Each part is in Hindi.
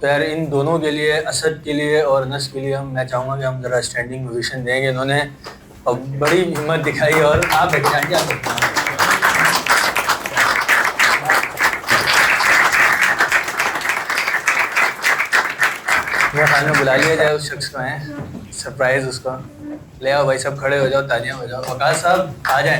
तो यार इन दोनों के लिए, असद के लिए और अनस के लिए, मैं चाहूँगा कि हम ज़रा स्टैंडिंग ओवेशन देंगे। इन्होंने बड़ी हिम्मत दिखाई और आप बैठ जाइए, आप बैठ जाइए। मेरे ख्याल में बुला लिया जाए उस शख्स को, है सरप्राइज उसको। ले आओ भाई, सब खड़े हो जाओ, तालियां हो जाओ। वकास साहब आ जाएं।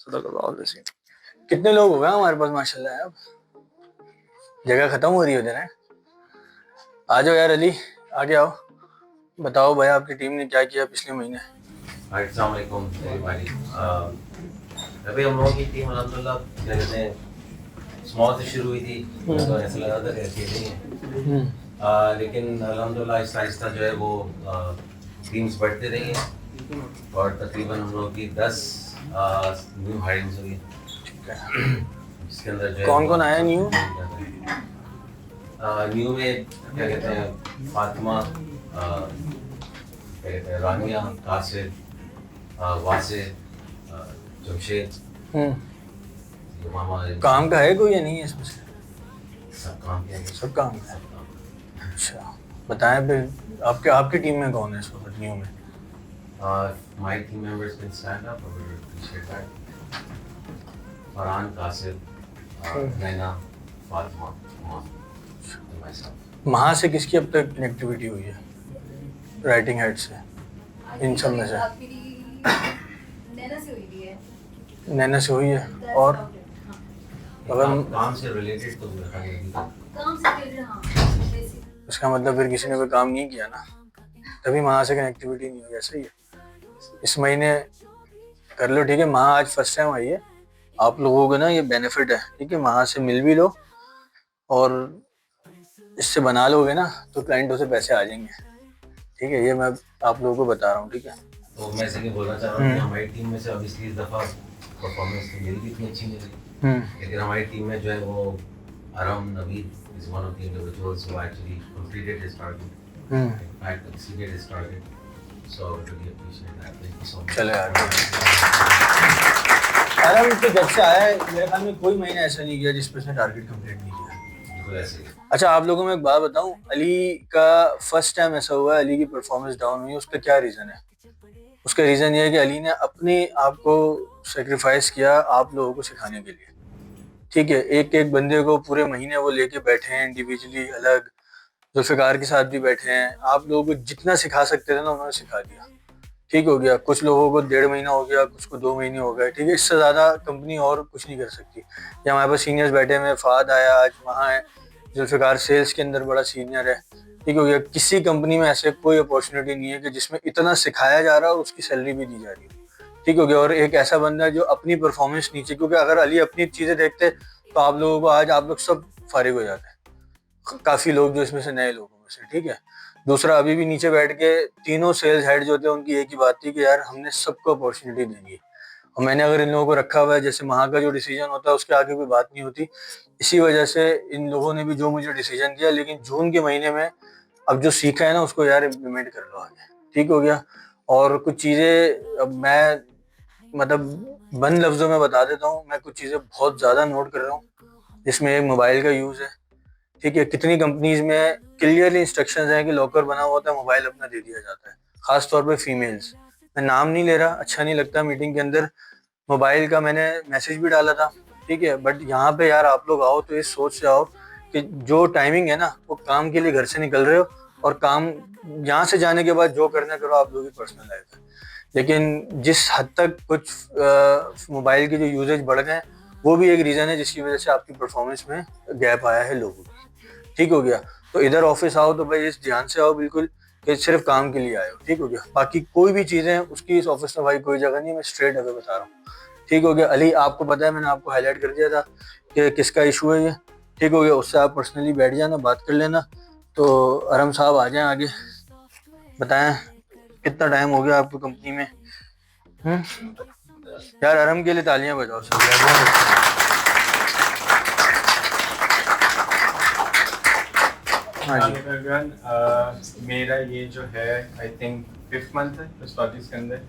सदक़ल्लाहुल-अज़ीम। कितने लोग हो गए हमारे पास माशाल्लाह। अब जगह खत्म हो रही है उधर, है। आ जाओ यार अली, आगे आओ। बताओ भाई, आपकी टीम ने क्या किया पिछले महीने। अस्सलाम वालेकुम एवरीबॉडी। अभी हम लोगों की टीम अल्हम्दुलिल्लाह जैसे स्मॉल से शुरू हुई थी, तो ऐसा लगा था कि अकेले ही है, लेकिन अल्हम्दुलिल्लाह आहिस्ता आहिस्ता जो है वो टीम्स बढ़ते रही हैं और तकरीबन हम लोगों की 10 न्यू हायरिंग्स हुई। इसके अंदर जो कौन कौन आया न्यू? न्यू में क्या कहते हैं, फातिमा, क्या कहते हैं, रानिया, कासिर, वासिर, जमशेद। मामा काम का है कोई या नहीं है इसमें से? सब काम किया, सब काम का है। अच्छा बताएं फिर, आपकी टीम में कौन है इस वक्त न्यू में? My team members can stand up, I would appreciate that. Farhan, Kasir, Naina, Fatima, and myself. वहाँ से किसकी अब तक कनेक्टिविटी हुई है राइटिंग हेड से, इन सब में से? नैना से हुई है। और अगर काम से रिलेटेड तो उसका मतलब फिर किसी ने कोई काम नहीं किया ना, तभी वहाँ से कनेक्टिविटी नहीं हुई। ऐसा ही है। इस महीने कर लो, ठीक है। वहाँ आज फर्स्ट टाइम आई है, आप लोगों को ना ये बेनिफिट है, ठीक है। वहाँ से मिल भी लो और इससे बना लोगे ना तो क्लाइंटों से पैसे आ जाएंगे, ठीक है। ये मैं आप लोगों को बता रहा हूँ, ठीक है। तो मैं इसे बोलना चाह रहा हूँ कि हमारी टीम में से ऑब्वियसली इस दफ़ा परफॉर्मेंस तो मेरी भी इतनी अच्छी नहीं रही, लेकिन हमारी टीम में जो है वो आराम Naveed is one of the individuals who actually completed his target, in fact exceeded his target, so really appreciate that. Thank you so much. चलो यार, आराम तो जब से आया है मेरे ख्याल में कोई महीना ऐसा नहीं गया जिसमें उसने टारगेट कंप्लीट नहीं किया। बिल्कुल ऐसे ही। अच्छा आप लोगों में एक बात बताऊं, अली का फर्स्ट टाइम ऐसा हुआ है, अली की परफॉर्मेंस डाउन हुई। उसका क्या रीज़न है? उसका रीज़न ये है कि अली ने अपने आप को सेक्रीफाइस किया आप लोगों को सिखाने के लिए, ठीक है। एक एक बंदे को पूरे महीने वो लेके बैठे हैं इंडिविजुअली, अलग जुल्फ़िकार के साथ भी बैठे हैं। आप लोगों को जितना सिखा सकते थे ना उन्होंने सिखा दिया, ठीक हो गया। कुछ लोगों को 1.5 महीना हो गया, कुछ को 2 महीने हो गए, ठीक है। इससे ज़्यादा कंपनी और कुछ नहीं कर सकती। या हमारे पास सीनियर्स बैठे हैं, फ़ाद आया आज, वहाँ है जुल्फ़िकार सेल्स के अंदर बड़ा सीनियर है, ठीक हो गया। किसी कंपनी में ऐसे कोई अपॉर्चुनिटी नहीं है कि जिसमें इतना सिखाया जा रहा है और उसकी सैलरी भी दी जा रही है, ठीक हो गया। और एक ऐसा बंदा है जो अपनी परफॉर्मेंस नीचे, क्योंकि अगर अली अपनी चीज़ें देखते तो आप लोगों को आज आप लोग सब फारिग हो जाते हैं, काफ़ी लोग जो इसमें से नए लोगों में से, ठीक है। दूसरा, अभी भी नीचे बैठ के तीनों सेल्स हेड जो थे उनकी एक ही बात थी कि यार हमने सबको अपॉर्चुनिटी देनी है। और मैंने अगर इन लोगों को रखा हुआ है, जैसे वहाँ का जो डिसीजन होता है उसके आगे कोई बात नहीं होती। इसी वजह से इन लोगों ने भी जो मुझे डिसीजन दिया, लेकिन जून के महीने में अब जो सीखा है ना उसको यार इम्प्लीमेंट कर लो आगे, ठीक हो गया। और कुछ चीज़ें अब मैं मतलब बंद लफ्ज़ों में बता देता हूँ, मैं कुछ चीज़ें बहुत ज़्यादा नोट कर रहा हूँ, जिसमें एक मोबाइल का यूज़ है, ठीक है। कितनी कंपनीज में क्लियरली इंस्ट्रक्शंस हैं कि लॉकर बना हुआ होता है, मोबाइल अपना दे दिया जाता है, खास तौर पे फीमेल्स। मैं नाम नहीं ले रहा, अच्छा नहीं लगता मीटिंग के अंदर मोबाइल का, मैंने मैसेज भी डाला था, ठीक है। बट यहाँ पे यार आप लोग आओ तो इस सोच से आओ कि जो टाइमिंग है ना वो काम के लिए घर से निकल रहे हो, और काम यहाँ से जाने के बाद जो करना करो, आप लोगों की पर्सनल लाइफ है। लेकिन जिस हद तक कुछ मोबाइल के जो यूजेज बढ़ गए, वो भी एक रीज़न है जिसकी वजह से आपकी परफॉर्मेंस में गैप आया है लोगों की, ठीक हो गया। तो इधर ऑफिस आओ तो भाई इस ध्यान से आओ बिल्कुल कि सिर्फ काम के लिए आए हो, ठीक हो गया। बाकी कोई भी चीज़ें उसकी इस ऑफिस में भाई कोई जगह नहीं है, मैं स्ट्रेट अवे बता रहा हूँ, ठीक हो गया। अली आपको पता है, मैंने आपको हाईलाइट कर दिया था कि किसका इशू है ये, ठीक हो गया। उससे आप पर्सनली बैठ जाना, बात कर लेना। तो अरम साहब आ जाएं आगे, बताएं कितना टाइम हो गया आपको कंपनी में? यार अरम के लिए तालियां बजाओ सब यार। मेरा ये जो है आई थिंक 5th मंथ है इस ऑफिस के अंदर,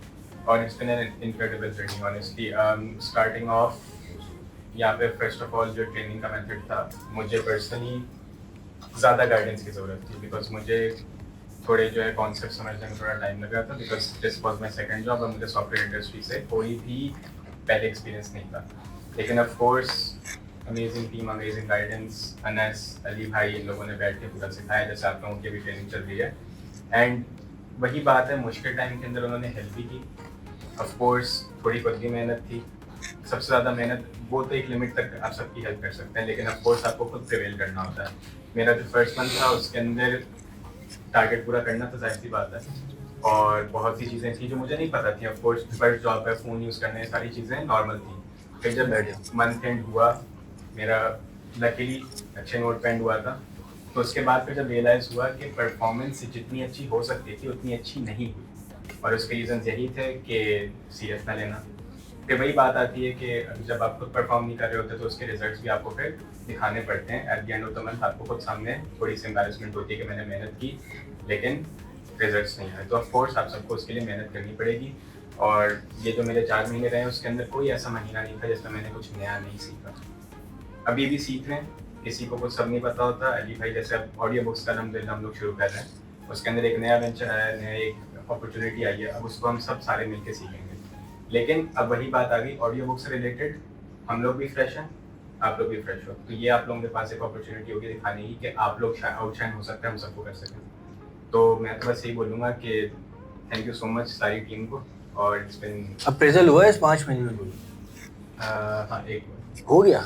और it's been an incredible journey honestly. Starting off यहाँ पे फर्स्ट ऑफ ऑल जो ट्रेनिंग का मेथड था, मुझे पर्सनली ज़्यादा गाइडेंस की ज़रूरत थी, बिकॉज मुझे थोड़े जो है कॉन्सेप्ट समझने में थोड़ा टाइम लगा था, because this was my second job और मुझे सॉफ्टवेयर इंडस्ट्री से कोई भी पहले एक्सपीरियंस नहीं था। लेकिन of course amazing team, amazing guidance, Anas, Ali भाई, इन लोगों ने बैठ के पूरा सिखाया, जैसे आप लोगों की भी ट्रेनिंग चल रही है। एंड वही बात है, मुश्किल टाइम के अंदर उन्होंने हेल्प भी की। ऑफ कोर्स थोड़ी खुद की मेहनत थी, सबसे ज़्यादा मेहनत वो तो एक लिमिट तक आप सबकी हेल्प कर सकते हैं, लेकिन ऑफ कोर्स आपको खुद प्रिवेल करना होता है। मेरा जो फर्स्ट मंथ था उसके अंदर टारगेट पूरा करना तो जाहिर सी बात है, और बहुत सी चीज़ें थी जो मुझे नहीं पता थी। ऑफ कोर्स फर्स्ट जॉब है, फ़ोन यूज़ करने, सारी चीज़ें नॉर्मल थी। फिर जब मंथ एंड हुआ, मेरा लकीली अच्छे नोट पे एंड हुआ था, तो उसके बाद फिर जब रियलाइज़ हुआ कि परफॉर्मेंस जितनी अच्छी हो सकती थी उतनी अच्छी नहीं हुई, और उसके रीज़न यही थे कि सीरियस ना लेना। फिर वही बात आती है कि अभी जब आप खुद परफॉर्म नहीं कर रहे होते तो उसके रिजल्ट्स भी आपको फिर दिखाने पड़ते हैं। At the end of the month आपको खुद सामने थोड़ी सी एम्बैरेसमेंट होती है कि मैंने मेहनत की लेकिन रिजल्ट्स नहीं आए। तो ऑफ कोर्स आप सबको उसके लिए मेहनत करनी पड़ेगी, और ये जो मेरे 4 महीने रहे उसके अंदर कोई ऐसा महीना नहीं था जिसमें मैंने कुछ नया नहीं सीखा। अभी भी सीख रहे हैं, किसी को कुछ सब नहीं पता होता। अली भाई जैसे अब ऑडियो बुक्स का हम लोग शुरू कर रहे हैं, उसके अंदर एक नया वेंचर आया है, नया एक अपॉर्चुनिटी आई है, अब उसको हम सब सारे मिलकर सीखेंगे। लेकिन अब वही बात आ गई, ऑडियो बुक से रिलेटेड हम लोग भी फ्रेश हैं, आप लोग भी फ्रेश हो, तो ये आप लोगों के पास एक अपॉर्चुनिटी होगी दिखाने की कि आप लोग आउटशाइन हो सकते हैं, हम सबको कर सकें। तो मैं तो बस यही बोलूँगा कि थैंक यू सो मच सारी टीम को। और इट्स बिन अप्रेजल हुआ है इस 5 महीने में? हाँ, एक हो गया,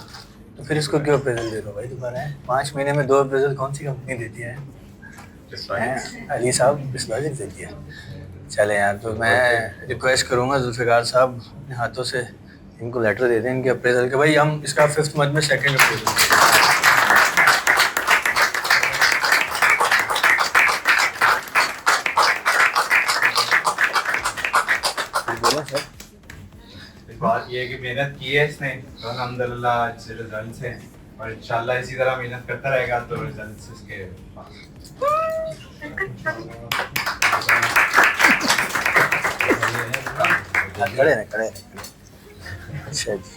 तो फिर इसको क्यों अप्रेजल दे रहे हो भाई दोबारा? है 5 महीने में 2 अप्रेजल कौन सी कंपनी देती है? अली साहब इस लॉजिक देती है। चले यार, तो मैं रिक्वेस्ट करूंगा जुल्फ़िकार साहब अपने हाथों से इनको लेटर दे दें इनके अप्रेजल के, भाई हम इसका 5th मंथ में 2nd अप्रेजल। बोलो सर। बात ये है कि मेहनत की है इसने, तो अल्हम्दुलिल्लाह अच्छे रिजल्ट्स हैं, और इंशाल्लाह इसी तरह मेहनत करता रहेगा तो रिजल्ट्स इसके पास। खड़े। अच्छा जी,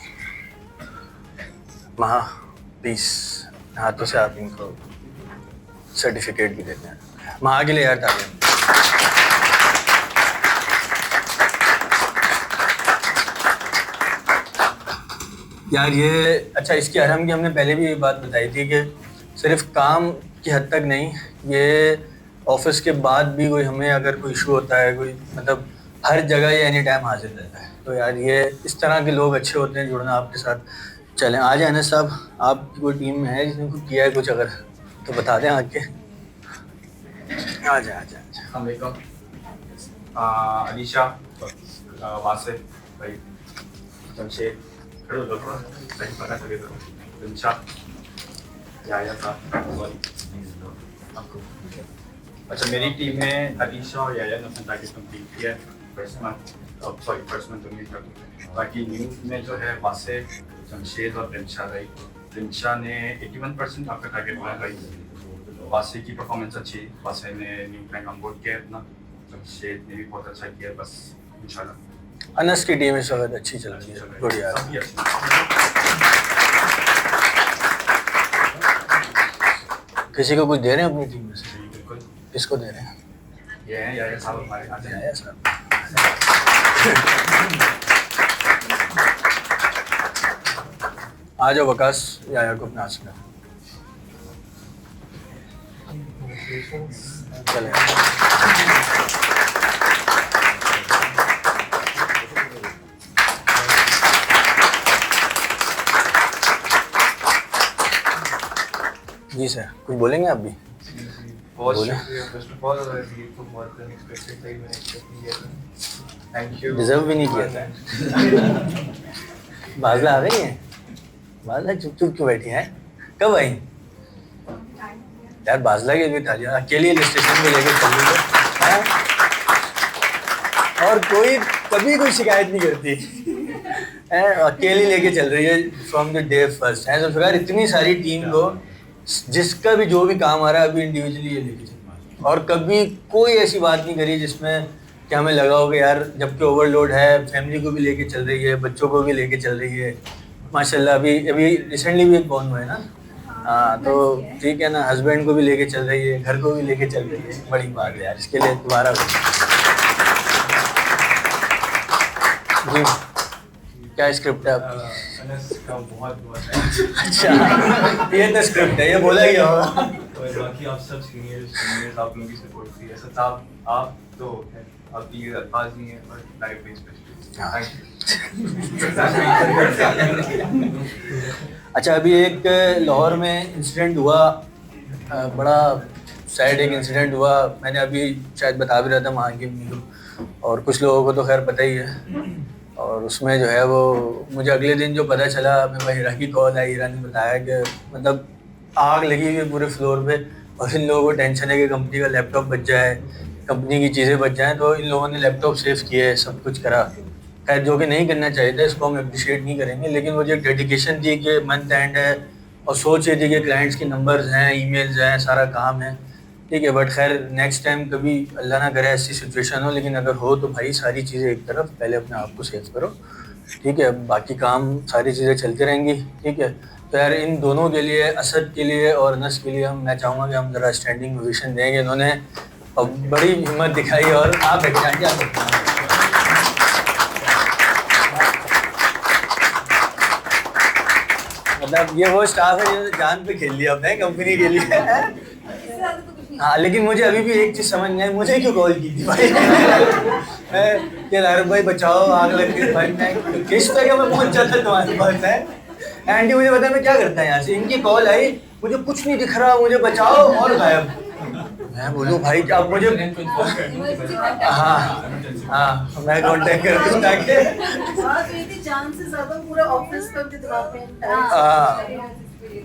महा प्लीज हाथों से आप इनको सर्टिफिकेट भी देते हैं। महा के लिए यार तालियां। यार ये अच्छा, इसकी अरहम की हमने पहले भी ये बात बताई थी कि सिर्फ काम की हद तक नहीं, ये ऑफिस के बाद भी कोई हमें अगर कोई इशू होता है, कोई मतलब हर जगह ये एनी टाइम हाजिर रहता है। तो यार ये इस तरह के लोग अच्छे होते हैं जुड़ना आपके साथ। चलें आ जाए अनस साहब, आपकी कोई टीम में है जिसने कुछ किया है कुछ अगर तो बता दें आके। आ जाए। अलीशा, वासिफ भाई, जमशेद, अच्छा मेरी टीम में अलीशा और याया ने अपना टारगेट कंप्लीट किया है फर्स्ट मंथ तो नहीं था। बाकी न्यू में जो है वासिफ, जमशेद और रिंशा रही। रिंशा ने 81% आपका टारगेट बनाया भाई। वासिफ की परफॉर्मेंस अच्छी, वासिफ ने न्यू क्लाइंट ऑनबोर्ड किया अपना, जमशेद ने भी बहुत अच्छा किया। बस इंशाल्लाह अनस की टीम इस वक्त अच्छी चल रही है, बढ़िया। किसी को कुछ दे रहे हैं अपनी टीम में से? बिल्कुल। किसको दे रहे हैं? ये है याया साहब हमारे आ जाए। याया साहब आ जाओ, वकास याया को अपना हाथ में चले। जी सर, कुछ बोलेंगे आप भी? बहुत बोले। शुक्रिया फर्स्ट ऑफ ऑल, और ये तो बहुत अनएक्सपेक्टेड था, मैंने एक्सपेक्ट नहीं किया था। Thank you. डिजर्व भी नहीं किया था। बाजला आ गई है? बाजला चुप चुप क्यों बैठी है? कब आई यार? बाजला के भी तालियां, अकेली हिल स्टेशन पे लेके चल रही है, और कोई कभी कोई शिकायत नहीं करती है, अकेली लेके चल रही है फ्रॉम द डे फर्स्ट है। तो इतनी सारी टीम को जिसका भी जो भी काम आ रहा है अभी इंडिविजुअली ये लेके चल रहा है, और कभी कोई ऐसी बात नहीं करी जिसमें कि हमें लगा हो कि यार जबकि ओवरलोड है, फैमिली को भी लेके चल रही है, बच्चों को भी लेके चल रही है माशाल्लाह। अभी अभी रिसेंटली भी एक बॉर्न हुआ है ना, हाँ तो ठीक है ना, हस्बैंड को भी लेके चल रही है, घर को भी लेके चल रही है, बड़ी बात है यार, इसके लिए दोबारा जी। क्या स्क्रिप्ट है आपकी? अनस का बहुत बहुत अच्छा ये तो स्क्रिप्ट है, ये बोला ही होगा। और बाकी आप सब सीनियर्स आप लोगों की सपोर्ट थी, ऐसा था आप तो है, आपकी अल्फाज नहीं है और लाइफ में अच्छा अभी एक लाहौर में इंसिडेंट हुआ, बड़ा सैड एक इंसिडेंट हुआ, मैंने अभी शायद बता भी रहा था वहाँ की, और कुछ लोगों को तो खैर पता ही है। और उसमें जो है वो मुझे अगले दिन जो पता चला, मेरे भाई हीरा की कॉल आई, हीरा ने बताया कि मतलब आग लगी हुई है पूरे फ्लोर पे, और इन लोगों को टेंशन है कि कंपनी का लैपटॉप बच जाए, कंपनी की चीज़ें बच जाएँ, तो इन लोगों ने लैपटॉप सेव किए, सब कुछ करा। खैर जो कि नहीं करना चाहिए था, इसको हम अप्रिशिएट नहीं करेंगे, लेकिन वो जो डेडिकेशन थी कि मंथ एंड है और सोच रही थी कि क्लाइंट्स के नंबर्स हैं, ईमेल्स हैं, सारा काम है, ठीक है। बट खैर नेक्स्ट टाइम कभी अल्लाह ना करे ऐसी सिचुएशन हो, लेकिन अगर हो तो भाई सारी चीज़ें एक तरफ, पहले अपने आप को सेव करो, ठीक है, बाकी काम सारी चीज़ें चलती रहेंगी, ठीक है। तो यार इन दोनों के लिए, असद के लिए और अनस के लिए, मैं चाहूँगा कि हम ज़रा स्टैंडिंग ओवेशन देंगे, इन्होंने बड़ी हिम्मत दिखाई। और आप बैठ जाइए, आप बैठ जाइए। मतलब ये वो स्टाफ है जिन्होंने जान पे खेल लिया अपने कंपनी के लिए। हाँ लेकिन मुझे अभी भी एक चीज़ समझ नहीं आई, मुझे क्यों कॉल की थी भाई? कि नारद भाई बचाओ, आग लग गई भाई, मैं किस पे मैं पहुंच जाता तुम्हारे पास है। आंटी मुझे पता है मैं क्या करता है यहाँ से, इनकी कॉल आई, मुझे कुछ नहीं दिख रहा, मुझे बचाओ, और गायब। मैं बोलूँ भाई अब मुझे हाँ हाँ मैं कांटेक्ट कर दूँ ताकि जान से ज्यादा पूरा ऑफिस पर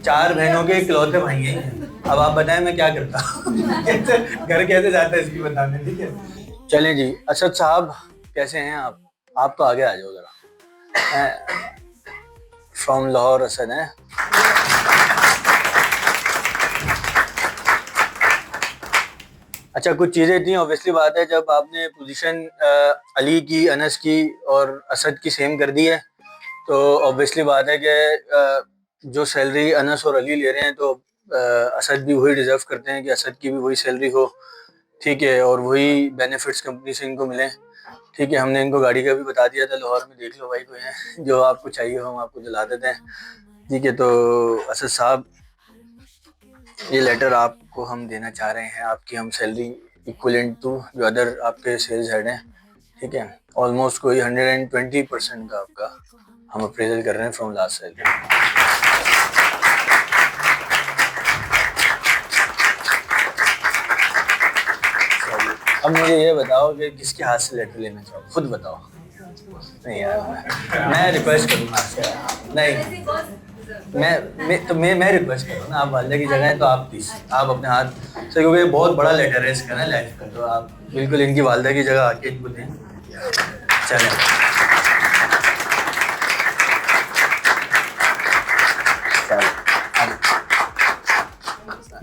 चार बहनों के इकलौते भाई हैं। अब आप बताएं मैं क्या करता हूँ। घर कैसे जाता है इसकी बताने, ठीक है। चलें जी, असद साहब कैसे हैं आप? आप तो आगे आ जाओ जरा। फ्रॉम लाहौर असद हैं। अच्छा कुछ चीज़ें थी, ऑब्वियसली बात है जब आपने पोजीशन अली की, अनस की और असद की सेम कर दी है, तो ऑब्वियसली बात है कि जो सैलरी अनस और अली ले रहे हैं, तो असद भी वही डिज़र्व करते हैं कि असद की भी वही सैलरी हो, ठीक है, और वही बेनिफिट्स कंपनी से इनको मिलें, ठीक है। हमने इनको गाड़ी का भी बता दिया था, लाहौर में देख लो भाई कोई है जो आपको चाहिए हो हम आपको दिला देते हैं, ठीक है। तो असद साहब ये लेटर आपको हम देना चाह रहे हैं, आपकी हम सैलरी इक्वलेंट टू जो अदर आपके सेल्स हेड हैं, ठीक है, ऑलमोस्ट कोई 120% का आपका हम अप्रेजल कर रहे हैं फ्रॉम लास्ट सैलरी। अब मुझे ये बताओ कि किसके हाथ से लेटर लेना चाहो, खुद बताओ। नहीं यार मैं रिक्वेस्ट करूँगा आपसे, नहीं मैं रिक्वेस्ट करूँ ना, आप वाले की जगह है तो आप प्लीज आप अपने हाथ से, क्योंकि बहुत बड़ा लेटर है इसका ना लाइफ का, तो आप बिल्कुल इनकी वालदा की जगह आके इनको दें। चलें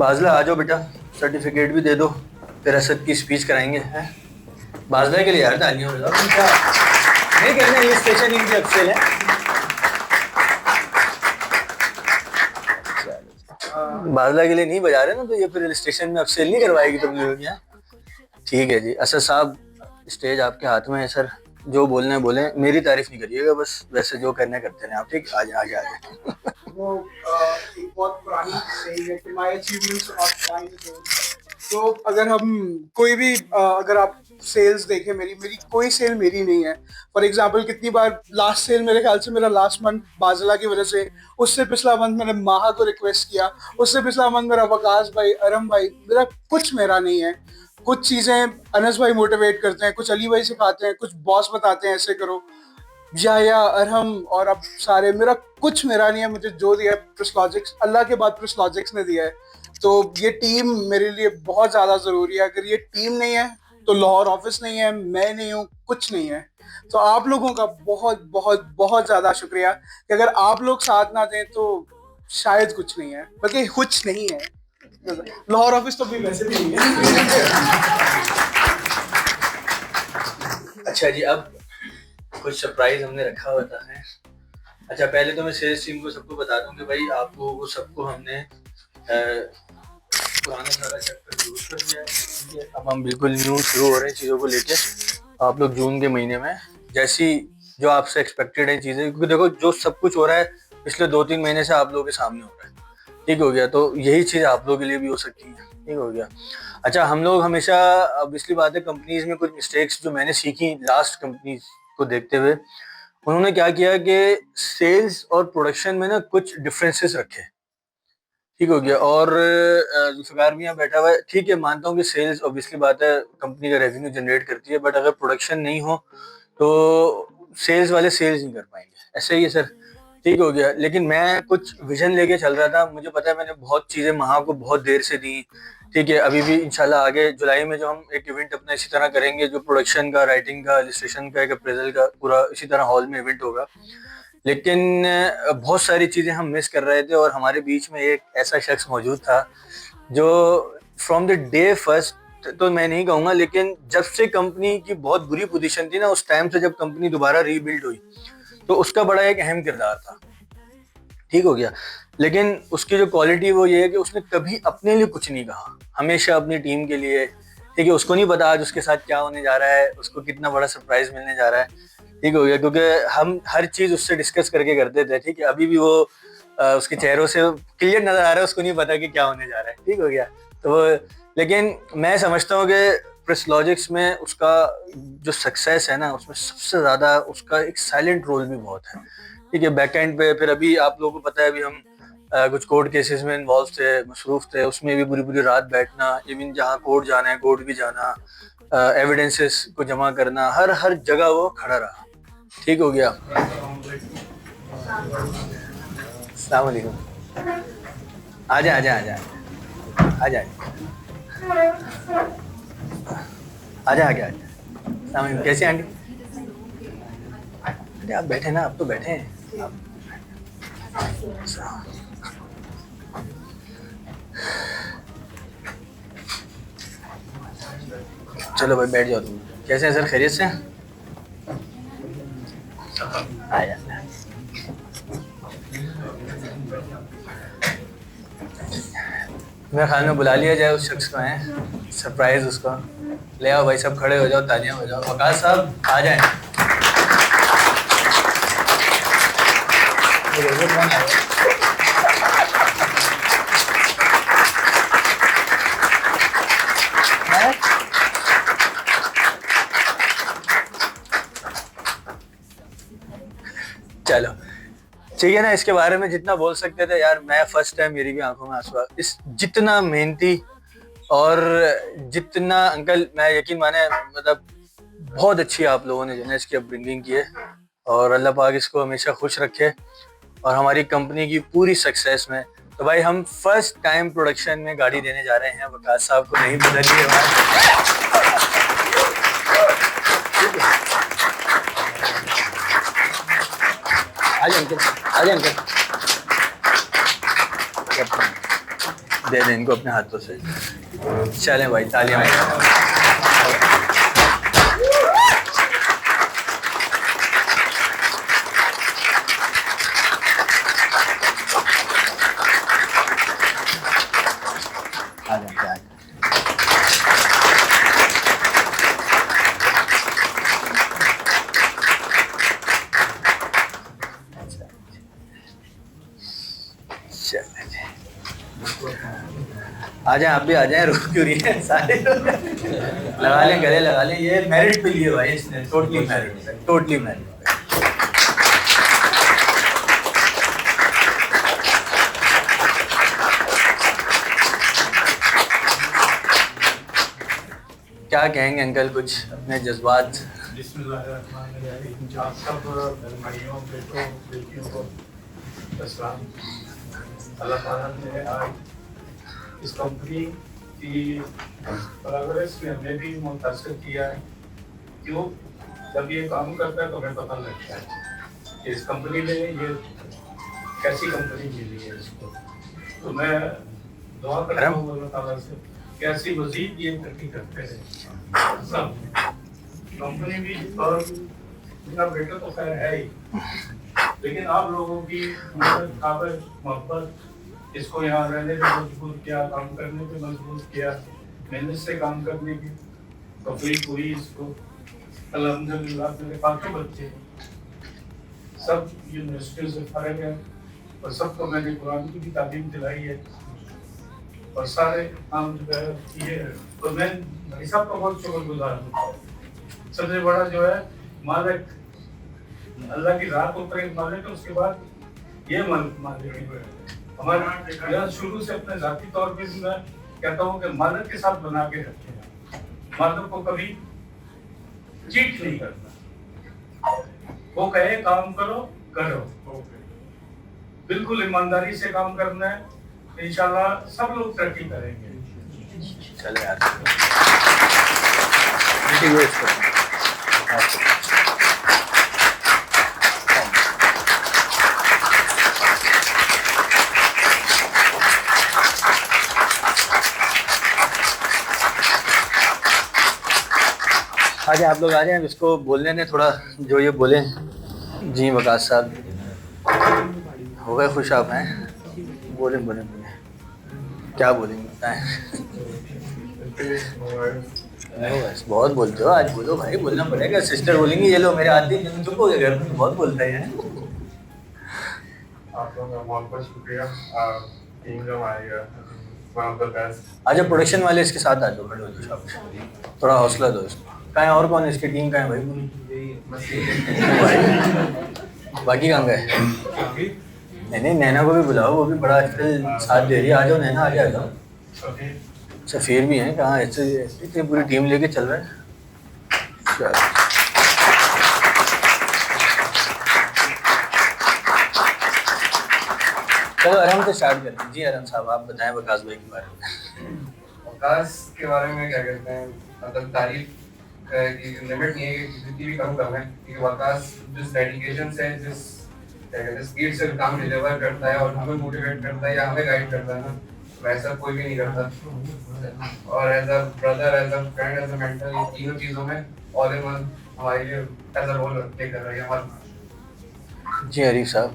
बाजला आ जाओ बेटा, सर्टिफिकेट भी दे दो, फिर असद की स्पीच कराएंगे हैं। बाजला के लिए यार तालियां बजाओ, नहीं कहना ये स्टेशन इनकी अफसेल है। बाजला के लिए नहीं बजा रहे ना, तो ये फिर स्टेशन में अफसेल नहीं करवाएगी तुम लोग यहाँ, ठीक है जी। असद साहब स्टेज आपके हाथ में है सर, जो बोलना है बोलें, मेरी तारीफ नहीं करिएगा, बस वैसे जो करने करते हैं आप, ठीक। आगे आगे आगे। वो एक बहुत पुरानी saying है कि my achievements are not mine alone. तो अगर हम कोई भी अगर आप सेल्स देखें, मेरी कोई सेल मेरी नहीं है। फॉर एग्जांपल कितनी बार लास्ट सेल मेरे ख्याल से मेरा लास्ट मंथ बाजला की वजह से, उससे पिछला मंथ मैंने माहा को रिक्वेस्ट किया, उससे पिछला मंथ मेरा वकास भाई, अरम भाई, मेरा कुछ मेरा नहीं है। कुछ चीज़ें अनस भाई मोटिवेट करते हैं, कुछ अली भाई सिखाते हैं, कुछ बॉस बताते हैं ऐसे करो, या अरहम और अब सारे, कुछ मेरा नहीं है। मुझे जो दिया है प्रिसलॉजिक्स, अल्लाह के बाद प्रिसलॉजिक्स ने दिया है। तो ये टीम मेरे लिए बहुत ज़्यादा ज़रूरी है। अगर ये टीम नहीं है तो लाहौर ऑफिस नहीं है, मैं नहीं हूँ, कुछ नहीं है। तो आप लोगों का बहुत बहुत बहुत ज़्यादा शुक्रिया कि अगर आप लोग साथ ना दें तो शायद कुछ नहीं है, बल्कि कुछ नहीं है। लाहौर ऑफिस तो भी वैसे भी नहीं है। अच्छा जी, अब कुछ सरप्राइज हमने रखा हुआ था है। अच्छा, पहले तो मैं सेल्स टीम को सबको बता दूं कि भाई आप लोगों को सबको हमने पुराना सारा चैप्टर यूज कर दिया है, ठीक है। अब हम बिल्कुल न्यू शुरू हो रहे हैं चीज़ों को लेके। आप लोग जून के महीने में जैसी जो आपसे एक्सपेक्टेड है चीज़ें, क्योंकि देखो जो सब कुछ हो रहा है पिछले 2-3 महीने से आप लोगों के सामने हो रहा है, ठीक हो गया। तो यही चीज़ आप लोगों के लिए भी हो सकती है, ठीक हो गया। अच्छा, हम लोग हमेशा, ऑब्वियसली बात है, कंपनीज में कुछ मिस्टेक्स जो मैंने सीखी लास्ट कंपनीज को देखते हुए, उन्होंने क्या किया कि सेल्स और प्रोडक्शन में ना कुछ डिफरेंसेस रखे, ठीक हो गया। और जुल्फ़िकार भी यहाँ बैठा हुआ है, ठीक है, मानता हूँ कि सेल्स ऑब्वियसली बात है कंपनी का रेवेन्यू जनरेट करती है, बट अगर प्रोडक्शन नहीं हो तो सेल्स वाले सेल्स नहीं कर पाएंगे, ऐसा ही है सर, ठीक हो गया। लेकिन मैं कुछ विजन लेके चल रहा था, मुझे पता है मैंने बहुत चीज़ें महा को बहुत देर से दी, ठीक है। अभी भी इंशाल्लाह आगे जुलाई में जो हम एक इवेंट अपना इसी तरह करेंगे, जो प्रोडक्शन का, राइटिंग का, इलस्ट्रेशन का, एक अप्रेजल का, पूरा इसी तरह हॉल में इवेंट होगा। लेकिन बहुत सारी चीज़ें हम मिस कर रहे थे, और हमारे बीच में एक ऐसा शख्स मौजूद था जो फ्रॉम द डे फर्स्ट, तो मैं नहीं कहूँगा, लेकिन जब से कंपनी की बहुत बुरी पोजीशन थी ना, उस टाइम से जब कंपनी दोबारा रीबिल्ड हुई, तो उसका बड़ा एक अहम किरदार था, ठीक हो गया। लेकिन उसकी जो क्वालिटी वो ये है कि उसने कभी अपने लिए कुछ नहीं कहा, हमेशा अपनी टीम के लिए, ठीक है। उसको नहीं पता आज उसके साथ क्या होने जा रहा है, उसको कितना बड़ा सरप्राइज मिलने जा रहा है, ठीक हो गया, क्योंकि हम हर चीज़ उससे डिस्कस करके करते थे, ठीक है। अभी भी वो उसके चेहरों से क्लियर नज़र आ रहा है, उसको नहीं पता कि क्या होने जा रहा है, ठीक हो गया। तो लेकिन मैं समझता हूँ कि प्रिसलॉजिक्स में उसका जो सक्सेस है ना, उसमें सबसे ज़्यादा उसका एक साइलेंट रोल भी बहुत है, ठीक है, बैक एंड पे। फिर अभी आप लोगों को पता है, अभी हम कुछ कोर्ट केसेस में इन्वॉल्व थे, मसरूफ़ थे, उसमें भी पूरी पूरी रात बैठना, इवन जहाँ कोर्ट जाना है कोर्ट भी जाना, एविडेंसेस को जमा करना, हर जगह वो खड़ा रहा, ठीक हो गया। अस्सलाम वालेकुम, आजा आजा आजा आजा आजा आगे आजा। अस्सलाम वालेकुम, कैसे आंटी? अरे आप बैठे ना, आप तो बैठे हैं आप। चलो भाई बैठ जाओ तुम। कैसे हैं सर, खैरियत से? आया मेरे ख्याल में बुला लिया जाए उस शख्स को, है सरप्राइज उसको ले आओ भाई, सब खड़े हो जाओ, तालियां हो जाओ, वकास साहब आ जाएं। चलो ठीक है ना, इसके बारे में जितना बोल सकते थे यार, मैं फर्स्ट टाइम मेरी भी आंखों में आंसू आ, इस जितना मेहनती और जितना अंकल, मैं यकीन माने, मतलब बहुत अच्छी आप लोगों ने जो है इसकी अपब्रिंगिंग की है, और अल्लाह पाक इसको हमेशा खुश रखे और हमारी कंपनी की पूरी सक्सेस में। तो भाई हम फर्स्ट टाइम प्रोडक्शन में गाड़ी देने जा रहे हैं, वकास साहब को नहीं बदलिए आज अंकल, आज अंकल दे दें इनको अपने हाथों से। चलें भाई, तालियां। आ जाए, आप भी आ जाए, रुक क्यों रही है सारे लोग। लगा लें, गले लगा लें, ये मेरिट पे लिए भाई इसने, टोटली मेरिट, टोटली मेरिट। क्या कहेंगे अंकल, कुछ अपने जज्बात? बिस्मिल्लाहिर्रहमानिर्रहीम। आप सब भाइयों, बेटों, बेटियों को अस्सलाम। अल्लाह ताला ने आज इस कंपनी की प्रोग्रेस में हमें भी मुतासर किया है। क्यों? जब ये काम करता है तो हमें पता लगता है कि इस कंपनी ने ये कैसी कंपनी मिली है इसको। तो मैं दुआ करता हूँ अल्लाह ताला से कि ऐसी मज़ीद ये तरक्की करते रहे सब कंपनी भी। और मेरा बेटा तो खैर है ही, लेकिन आप लोगों की मदद, काबिल, मोहब्बत इसको यहाँ रहने पे मजबूर किया, काम करने पे मजबूर किया, मेहनत से काम करने की तौफीक हुई इसको। अल्हम्दुलिल्लाह मेरे बाकी बच्चे सब यूनिवर्सिटी से फारिग हैं और सबको मैंने कुरान की भी तालीम दिलाई है और सारे काम जो है किए हैं। तो मैं सबका बहुत शुक्रगुजार हूँ। सबसे बड़ा जो है मालिक, अल्लाह की राह को प्रेम मालिक है, उसके बाद ये मालिक है हमारे यहाँ। शुरू से अपने जाती तौर पे मैं कहता हूँ कि मालिक के साथ बना के रखें, मालिक को कभी चीट नहीं करना। वो कहे काम करो, करो, बिल्कुल ईमानदारी से काम करना है। इंशाल्लाह सब लोग तरक्की करेंगे। चले यार, आज आप लोग आ जाए, इसको बोलने ने थोड़ा जो ये बोले। जी वकास साहब, हो गए खुश आप हैं? बोले बोले बोले, क्या बोलेंगे बताएं? बस बहुत बोलते हो आज, बोलो भाई, बोलना पड़ेगा। सिस्टर बोलेंगी ये लो मेरे आदमी, चुप हो गए, घर में बहुत बोलते हैं। आप लोगों का बहुत बहुत शुक्रिया। टीम जो हमारी वन ऑफ द बेस्ट। आज प्रोडक्शन वाले इसके साथ आ जाओ, खड़े हो जाओ, शाबाश। थोड़ा हौसला दो इसको। कहाँ है और कौन है इसकी टीम? कहाँ है भाई? बाकी कहाँ गए? नहीं नहीं, नैना को भी बुलाओ, वो भी बड़ा आजकल साथ दे रही है। आ जाओ नैना, आ जाओ। सफ़ीर भी हैं, कहाँ? ऐसे इतनी पूरी टीम लेके चल रहे हैं। चलो आराम से स्टार्ट करते हैं। जी आराम साहब, आप बताएं वकास भाई के बारे में। वकास के बारे में क्या कहते हैं, मतलब तारीफ की लिमिट नहीं है कि जितनी भी कम है, क्योंकि वकास जिस डेडिकेशन से, जिस क्या कहते हैं स्पीड से काम डिलीवर करता है और हमें मोटिवेट करता है या हमें गाइड करता है ना, वैसा कोई भी नहीं करता। और as a brother, as a friend, as a mentor, ये तीनों चीज़ों में ऑल इन वन हमारे लिए एज अ रोल प्ले कर रहा है हमारा। जी हरीफ साहब,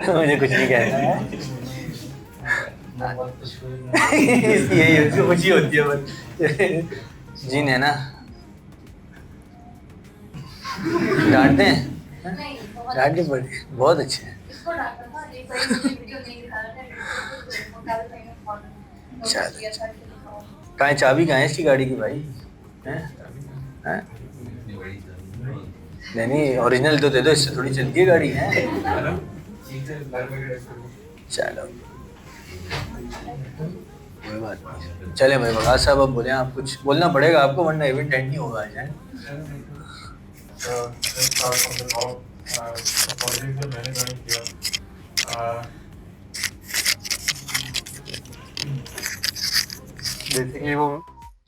मुझे कुछ नहीं कहना है। यही उसको खुशी होती है बस। जी नैना, डांटते हैं? डांटनी पड़ी, बहुत अच्छे हैं। कहाँ है चाबी? कहाँ है इसकी गाड़ी की भाई? हैं? नहीं नहीं, ओरिजिनल तो दे दो, इससे थोड़ी चलती है गाड़ी है। चलो कोई बात नहीं। चले भाई वकास साहब, अब बोले, आप कुछ बोलना पड़ेगा आपको, वरना इवेंट एंड नहीं होगा आज। मैंने ज्वाइन किया, बेसिकली वो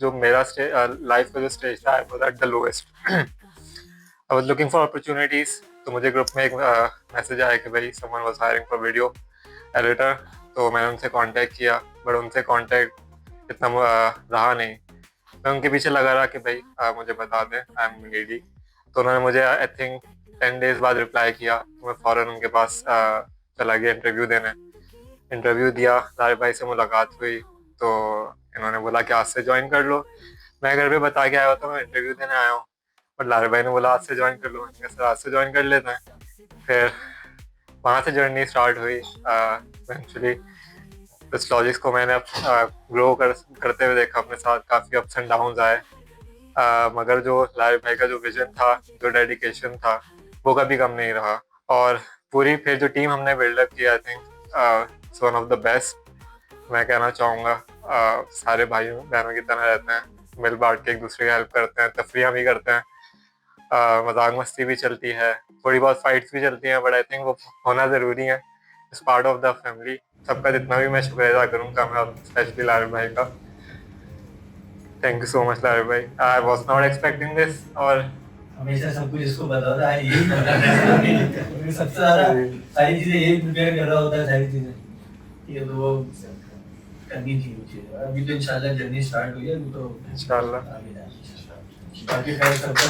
जो मेरा लाइफ का जो स्टेज था, I was at the lowest. I was looking for opportunities. तो मुझे ग्रुप में एक मैसेज आया कि भाई someone was hiring for video editor. तो मैंने उनसे कांटेक्ट किया, बट उनसे कांटेक्ट इतना रहा नहीं। मैं उनके पीछे लगा रहा कि भाई मुझे बता दें, आई एम नीडी। तो उन्होंने मुझे आई थिंक 10 डेज बाद रिप्लाई किया। तो मैं फ़ौरन उनके पास चला गया इंटरव्यू देने। इंटरव्यू दिया, लारे भाई से मुलाकात हुई। तो इन्होंने बोला कि आज से ज्वाइन कर लो। मैं घर पे बता के आया हुआ था मैं इंटरव्यू देने आया हूँ, बट लारे भाई ने बोला आज से ज्वाइन कर लो। मैंने कहा सर आज से ज्वाइन कर लेते हैं। फिर वहाँ से जर्नी स्टार्ट हुई। इवेंचुअली प्रेस्टोलॉजिक्स को मैंने ग्रो करते हुए देखा अपने साथ, काफ़ी अप्स एंड डाउन्स आए, मगर जो लारिब भाई का जो विजन था, जो डेडिकेशन था, वो कभी कम नहीं रहा। और पूरी फिर जो टीम हमने बिल्डअप किया, I think it's one of the best. मैं कहना चाहूँगा सारे भाइयों बहनों की तरह रहते हैं, मिल बांट के एक दूसरे की हेल्प करते हैं, तफरियाँ भी करते हैं, मजाक मस्ती भी चलती है, थोड़ी बहुत फाइट्स भी चलती हैं, बट आई थिंक वो होना ज़रूरी है, it's part of the family. सबका जितना भी मैं शुक्र अदा करूँगा, मैं स्पेशली लारिब भाई का। थैंक यू सो मच लारिब भाई, I was not expecting this. और हमेशा सब कुछ इसको बताता है, यही सबसे ज्यादा सारी चीजें यही प्रिपेयर कर रहा होता है, सारी चीजें ये तो वो करनी चाहिए। अभी तो इंशाल्लाह जर्नी स्टार्ट हुई है, अभी तो इंशाल्लाह आगे जाना। बाकी खैर सबका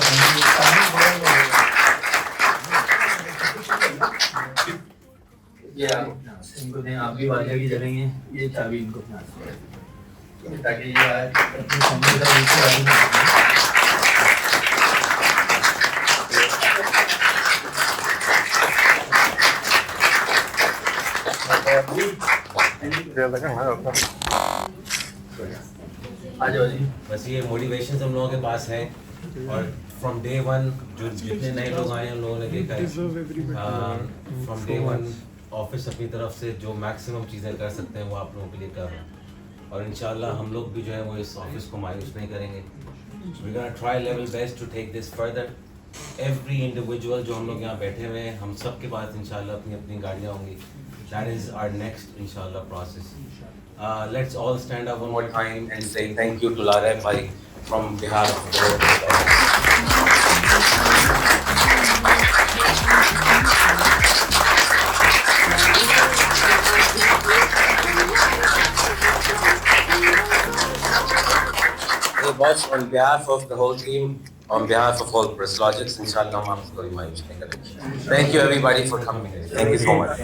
ये इनको दें, आप भी वाजा की जगह ये चाबी इनको ताकि ये अपनी फैमिली का बिल्कुल आगे बढ़े। आ जाओ जी। बस ये मोटिवेशन हम लोगों के पास है, और फ्रॉम डे वन जो जितने नए लोग आए हैं उन लोगों ने देखा है, फ्रॉम डे वन ऑफिस अपनी तरफ से जो मैक्सिमम चीज़ें कर सकते हैं वो आप लोगों के लिए कर रहे हैं, और इंशाल्लाह हम लोग भी जो है वो इस ऑफिस को मायूस नहीं करेंगे। We gonna try level best to take this further. Every individual जो हम लोग यहाँ बैठे हुए हैं, हम सब के पास इंशाल्लाह अपनी अपनी गाड़ियाँ होंगी। दैट इज़ आवर नेक्स्ट इंशाल्लाह process. Let's all stand up one more time and say thank you to Lareeb bhai from behalf of the Hey boss, on behalf of the whole team, on behalf of all Preslogics, inshallah hum aapko koi mayus nahi karenge. Thank you everybody for coming. Thank you so much.